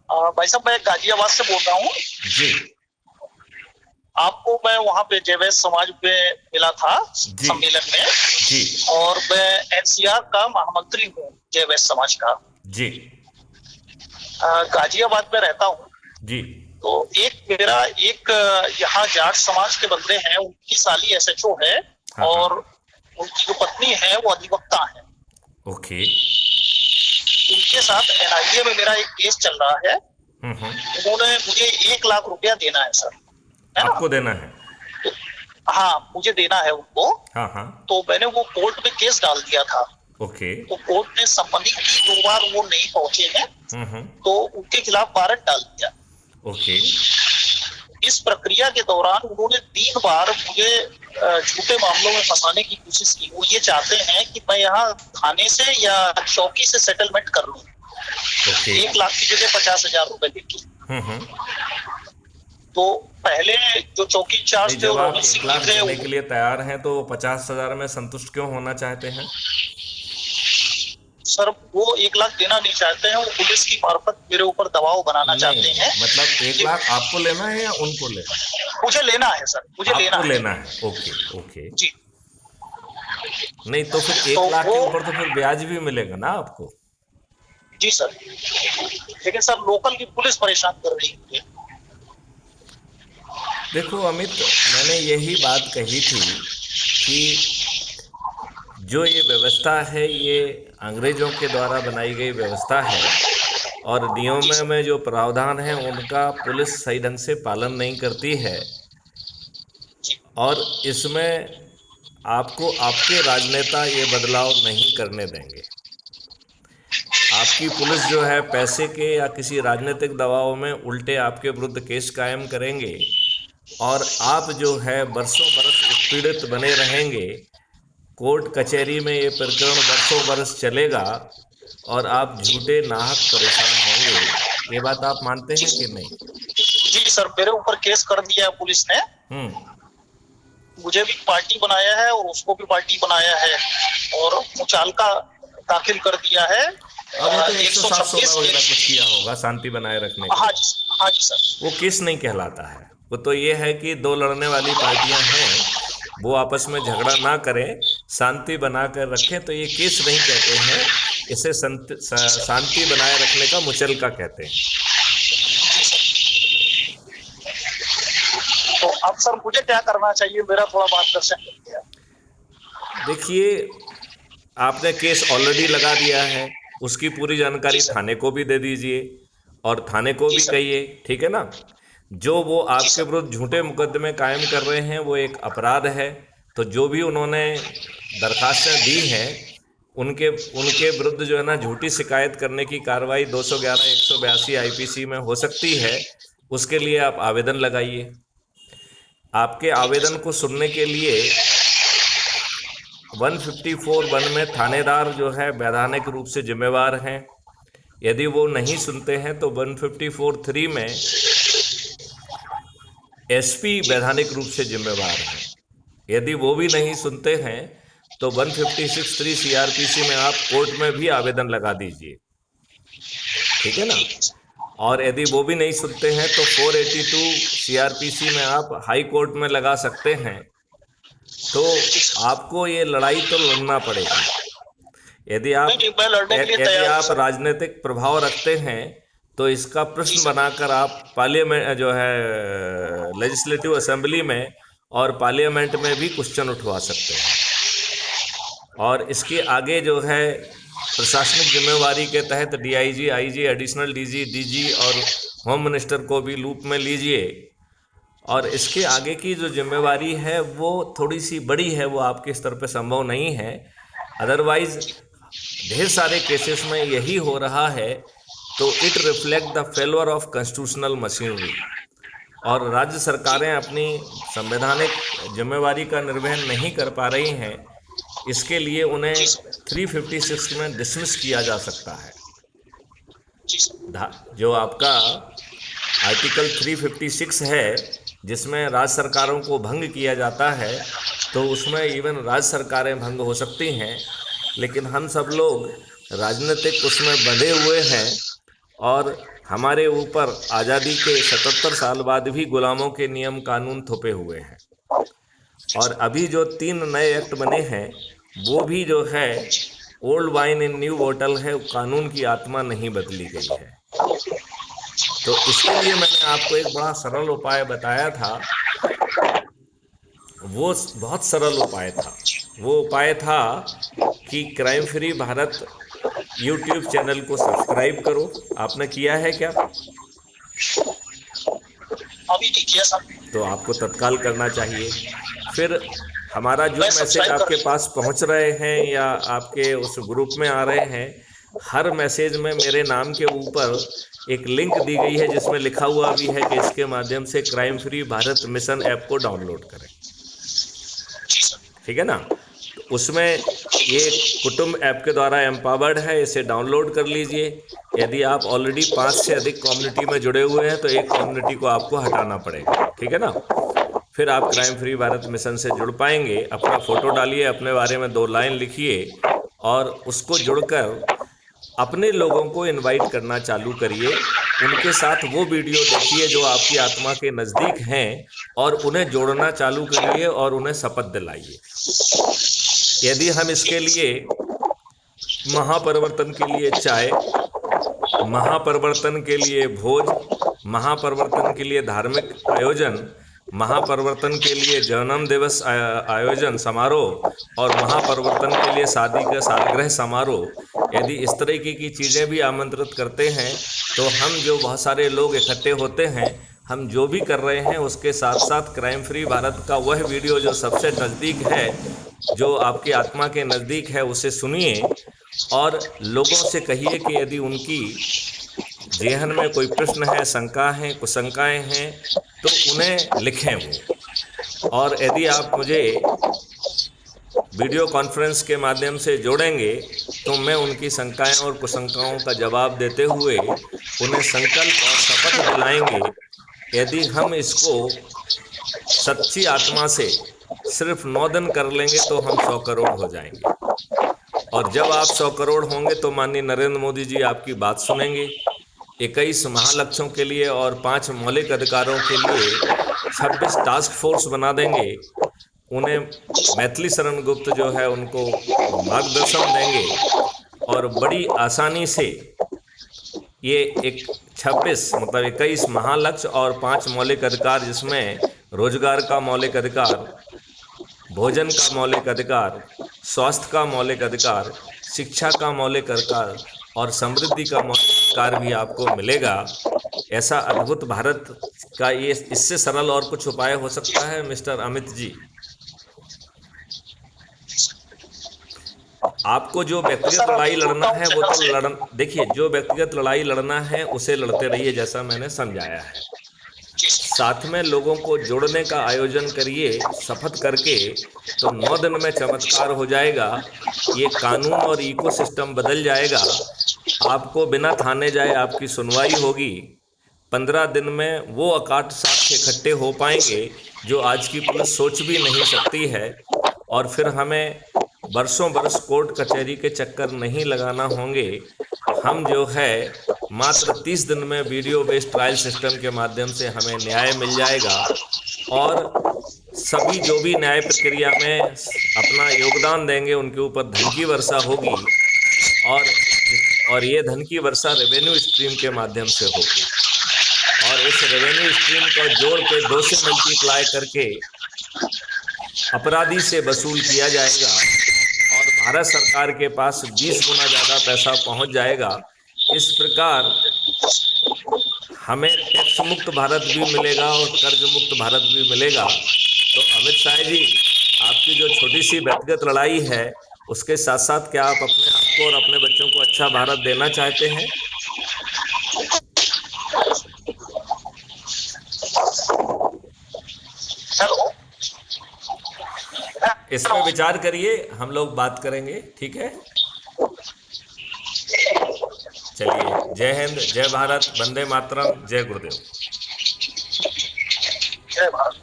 भाई साहब, मैं गाजियाबाद से बोल रहा हूँ। जी आपको मैं वहाँ पे जैवैस समाज में मिला था जी सम्मेलन जी में, और मैं एनसीआर का महामंत्री हूँ जैवैस समाज का। जी गाजियाबाद में रहता हूँ। जी। तो एक यहाँ जाट समाज के बंदे हैं, उनकी साली एसएचओ है, हाँ हाँ। और उनकी जो पत्नी है वो अधिवक्ता है। ओके। उनके साथ एनआईए में मेरा एक केस चल रहा है। हम्म। उन्होंने मुझे 1 लाख रुपया देना है सर, है ना? आपको देना है? हाँ, मुझे देना है उनको। हाँ हाँ। तो मैंने वो कोर्ट में केस डाल दिया था। ओके। तो कोर्ट ने सम्मति की, 2 बार वो नहीं पहुंचे हैं, हम्म। तो उनके खिलाफ वारंट डाल दिया। ओके। इस प्रक्रिया के दौरान उन्होंने 3 बार मुझे झूठे मामलों में फंसाने की कोशिश की। वो ये चाहते हैं कि मैं यहाँ थाने से या चौकी से सेटलमेंट कर लूं, ओके। 1 लाख की जगह 50,000 रुपए देके। हम्म। तो पहले जो चौकी नहीं, इंचार्ज थे वो जब आप रोहित एक सिंह जी लाख थे। देने के लिए तैयार हैं तो 50,000 में संतुष्ट क्यों होना चाहते हैं? सर, वो 1 लाख देना नहीं चाहते हैं, वो पुलिस की मार्फत मेरे ऊपर दबाव बनाना नहीं चाहते नहीं, हैं मतलब एक कि लाख आपको लेना है या उनको लेना है? मुझे लेना है सर, मुझे लेना आपको है। लेना है, ओके ओके। जी। नहीं तो फिर तो 1 लाख वो, के ऊपर तो फिर ब्याज भी मिलेगा ना आपको? जी सर, लेकिन सर लोकल की पुलिस परेशान कर रही है मुझे। देखो अमित, मैंने यही बात कही थी कि जो ये व्यवस्था है ये अंग्रेजों के द्वारा बनाई गई व्यवस्था है, और जी नियमों सर। में जो प्रावधान है उनका पुलिस सही ढंग से पालन नहीं करती है। जी और इसमें आपको आपके राजनेता ये बदलाव नहीं करने देंगे। आपकी पुलिस जो है पैसे के या किसी राजनीतिक दबाव में उल्टे आपके विरुद्ध केस कायम करेंगे, और आप जो है बरसों बरस उत्पीड़ित बने रहेंगे। कोर्ट कचहरी में ये प्रकरण बरसों बरस चलेगा और आप जी झूठे नाहक परेशान होंगे। ये बात आप मानते जी हैं कि नहीं? जी सर, मेरे ऊपर केस कर दिया है पुलिस ने। हम्म। मुझे भी पार्टी बनाया है और उसको भी पार्टी बनाया है, और मुचालका दाखिल कर दिया है। अब वो तो एक सौ 107 16 छब्बीस वगैरह कुछ किया होगा शांति बनाए रखने का। हाँ जी, हाँ जी वो सर। केस नहीं कहलाता है। वो तो ये है कि दो लड़ने वाली पार्टियां हैं, वो आपस में झगड़ा ना करें, शांति बना कर जी रखें, तो ये केस नहीं कहते हैं। इसे जी सर। शांति बनाए रखने का मुचलका कहते हैं। तो अब सर मुझे क्या करना चाहिए, मेरा थोड़ा मार्गदर्शन करिए। देखिए, आपने केस ऑलरेडी लगा दिया है, उसकी पूरी जी जानकारी सर। थाने को भी दे दीजिए, और थाने को जी भी सर। कहिए, ठीक है ना? जो वो जी आपके सर। विरुद्ध झूठे मुकदमे कायम कर रहे हैं वो एक अपराध है। तो जो भी उन्होंने दरखास्तें दी हैं, उनके उनके विरुद्ध जो है ना झूठी शिकायत करने की कार्रवाई 211 182 आईपीसी में हो सकती है। उसके लिए आप आवेदन लगाइए। आपके ठीक है आवेदन सर। को सुनने के लिए 154(1) में थानेदार जो है वैधानिक रूप से जिम्मेवार हैं। यदि वो नहीं जी सुनते हैं तो 154(3) में एसपी जी वैधानिक रूप से जिम्मेवार हैं। यदि वो भी जी नहीं सुनते हैं तो 156(3) सीआरपीसी में आप कोर्ट में भी आवेदन लगा दीजिए, ठीक है ना? ठीक है सर। और यदि वो भी नहीं सुनते हैं तो 482 सीआरपीसी में आप हाई कोर्ट में लगा सकते हैं। तो जी सर। आपको ये लड़ाई तो लड़ना पड़ेगी। यदि नहीं आप नहीं, मैं लड़ने के लिए यदि तैयार हूँ आप सर। राजनीतिक प्रभाव रखते हैं तो इसका जी प्रश्न सर। बनाकर आप पार्लियामेंट जो है लेजिस्लेटिव असेंबली में और पार्लियामेंट में भी क्वेश्चन उठवा सकते हैं। और इसके आगे जो है प्रशासनिक जिम्मेवारी के तहत DIG, IG, additional DG, DG और होम मिनिस्टर को भी लूप में लीजिए। और इसके आगे की जो जिम्मेवारी है वो थोड़ी सी बड़ी है, वो आपके स्तर पे संभव नहीं है। अदरवाइज ढेर सारे केसेस में यही हो रहा है। तो it reflect the failure of constitutional machinery, और राज्य जी सरकारें अपनी संवैधानिक जिम्मेवारी का निर्वहन नहीं कर पा रही हैं। इसके लिए उन्हें जी सर। 356 में डिसमिस किया जा सकता है। जी सर। जो आपका आर्टिकल 356 है, जिसमें राज्य सरकारों को भंग किया जाता है, तो उसमें इवन राज्य सरकारें भंग हो सकती हैं। लेकिन हम सब लोग राजनीतिक उसमें बंधे हुए हैं, और हमारे ऊपर आज़ादी के 77 साल बाद भी गुलामों के नियम कानून थोपे हुए हैं। और अभी जो 3 नए एक्ट बने हैं वो भी जो है ओल्ड वाइन इन न्यू बोतल है, कानून की आत्मा नहीं बदली गई है। तो इसके लिए मैंने आपको एक बड़ा सरल उपाय बताया था, वो बहुत सरल उपाय था। वो उपाय था कि crime free Bharat YouTube channel को सब्सक्राइब करो। आपने किया है क्या? अभी नहीं किया सर। तो आपको तत्काल करना चाहिए। फिर हमारा जो मैं मैसेज सब्सक्राइब आपके कर। पास पहुंच रहे हैं या आपके उस ग्रुप में आ रहे हैं, हर मैसेज में मेरे नाम के ऊपर एक लिंक दी गई है जिसमें लिखा हुआ भी है कि इसके माध्यम से crime free Bharat mission app को डाउनलोड करें। जी सर। ठीक है ना? तो उसमें ये कुटुंब ऐप के द्वारा एम्पावर्ड है, इसे डाउनलोड कर लीजिए। यदि आप ऑलरेडी 5 से अधिक कम्युनिटी में जुड़े हुए हैं तो एक कम्युनिटी को आपको हटाना पड़ेगा। ठीक है ना? फिर आप जी crime sir. Free Bharat mission से जुड़ पाएंगे। अपना फोटो डालिए, अपने बारे में 2 लाइन लिखिए और उसको जुड़कर अपने लोगों को इनवाइट करना चालू करिए। उनके साथ वो वीडियो देखिए जो आपकी आत्मा के नज़दीक हैं और उन्हें जोड़ना चालू करिए और उन्हें शपथ दिलाइए। यदि हम इसके लिए महापरिवर्तन के लिए चाय, महापरिवर्तन के लिए भोज, महापरिवर्तन के लिए धार्मिक आयोजन, महापरिवर्तन के लिए जन्म दिवस आयोजन समारोह और महापरिवर्तन के लिए शादी का सालगिरह समारोह, यदि इस तरीके की चीज़ें भी आमंत्रित करते हैं तो हम जो बहुत सारे लोग इकट्ठे होते हैं, हम जो भी कर रहे हैं उसके साथ साथ क्राइम फ्री भारत का वह वीडियो जो सबसे नज़दीक है, जो आपकी आत्मा के नज़दीक है, उसे सुनिए और लोगों से कहिए कि यदि उनकी जेहन में कोई प्रश्न है, शंका है, कुशंकाएँ हैं तो उन्हें लिखें वो। और यदि आप मुझे वीडियो कॉन्फ्रेंस के माध्यम से जोड़ेंगे तो मैं उनकी शंकाएं और कुशंकाओं का जवाब देते हुए उन्हें संकल्प और शपथ दिलाएंगे। यदि हम इसको सच्ची आत्मा से सिर्फ 9 दिन कर लेंगे तो हम 100 करोड़ हो जाएंगे। और जब आप 100 करोड़ होंगे तो माननीय नरेंद्र मोदी जी आपकी बात सुनेंगे। 21 महालक्ष्यों के लिए और 5 मौलिक अधिकारों के लिए 26 टास्क फोर्स बना देंगे। उन्हें मैथिली शरण गुप्त जो है उनको मार्गदर्शन देंगे और बड़ी आसानी से ये एक 26 मतलब 21 महालक्ष्य और 5 मौलिक अधिकार, जिसमें रोजगार का मौलिक अधिकार, भोजन का मौलिक अधिकार, स्वास्थ्य का मौलिक अधिकार, शिक्षा का मौलिक अधिकार और समृद्धि का मौलिक अधिकार भी आपको मिलेगा। ऐसा अद्भुत भारत का ये इससे सरल और कुछ उपाय हो सकता है मिस्टर अमित जी? आपको जो व्यक्तिगत सर लड़ाई अभी लड़ना जुड़ता हूँ है वो चैनल तो से। देखिए, जो व्यक्तिगत लड़ाई लड़ना है उसे लड़ते रहिए जैसा मैंने समझाया है। जी सर। साथ में लोगों को जोड़ने का आयोजन करिए शपथ करके, तो 9 दिन में चमत्कार हो जाएगा। ये कानून और इकोसिस्टम बदल जाएगा। आपको बिना थाने जाए आपकी सुनवाई होगी। 15 दिन में वो अकाट साक्ष्य इकट्ठे हो पाएंगे जो आज की पुलिस सोच भी नहीं सकती है। और फिर हमें बरसों बरस कोर्ट कचहरी के चक्कर नहीं लगाना होंगे। हम जो है मात्र 30 दिन में वीडियो बेस्ड ट्रायल सिस्टम के माध्यम से हमें न्याय मिल जाएगा और सभी जो भी न्याय प्रक्रिया में अपना योगदान देंगे उनके ऊपर धन की वर्षा होगी। और ये धन की वर्षा रेवेन्यू स्ट्रीम के माध्यम से होगी और इस रेवेन्यू स्ट्रीम का जोड़ के 2 से मल्टीप्लाई करके अपराधी से वसूल किया जाएगा और भारत सरकार के पास 20 गुना ज़्यादा पैसा पहुंच जाएगा। इस प्रकार हमें टैक्स मुक्त भारत भी मिलेगा और कर्ज मुक्त भारत भी मिलेगा। तो अमित शाह जी, आपकी जो छोटी सी व्यक्तिगत लड़ाई है उसके साथ साथ क्या आप अपने आप को और अपने बच्चों को अच्छा भारत देना चाहते हैं? हेलो। इस पे विचार करिए, हम लोग बात करेंगे। ठीक है, चलिए, जय हिंद, जय भारत, वंदे मातरम, जय गुरुदेव। जय भारत।